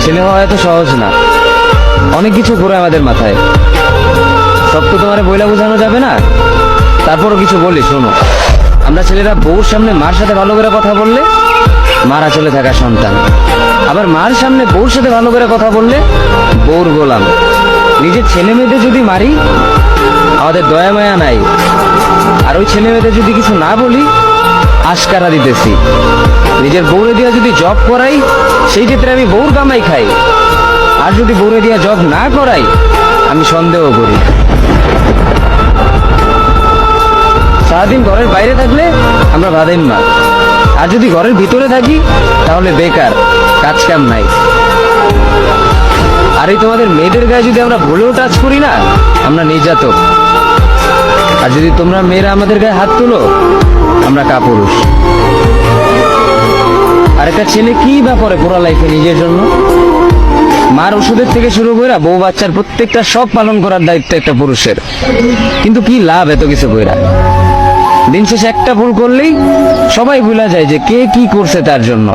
ছেলে হওয়া এত সহজ না, অনেক কিছু ঘুরে আমাদের মাথায়। সব তো তোমার বইলা বোঝানো যাবে না, তারপরও কিছু বলি শোনো। আমরা ছেলেরা বউর সামনে মার সাথে ভালো করে কথা বললে মারা চলে থাকা সন্তান, আবার মার সামনে বউর সাথে ভালো করে কথা বললে বউর গোলাম। নিজের ছেলে মেয়েদের যদি মারি আমাদের দয়া মায়া নাই, আর ওই ছেলে মেয়েদের যদি কিছু না বলি আশকারা দিতেছি। নিজের বউরে দিয়া যদি জব করাই সেই ক্ষেত্রে আমি বউর কামাই খাই, আর যদি বউরে দিয়া জব না করাই আমি সন্দেহ করি। সারাদিন ঘরের বাইরে থাকলে আমরা বাদেন না, আর যদি ঘরের ভিতরে থাকি তাহলে বেকার, কাজ কাম নাই। আর এই তোমাদের মেয়েদের গায়ে যদি আমরা ভুলেও টাচ করি না আমরা নির্যাতক, আর যদি তোমরা মেয়েরা আমাদের গায়ে হাত তুলো আমরা কাপুরুষ। আর একটা ছেলে কি বা করে পুরো লাইফে নিজের জন্য? মার ওষুধের থেকে শুরু করে বউ বাচ্চার প্রত্যেকটা সব পালন করার দায়িত্ব একটা পুরুষের। কিন্তু কি লাভ এত কিছু কইরা? দিন শেষে একটা ভুল করলেই সবাই ভুলা যায় যে কে কি করছে তার জন্য।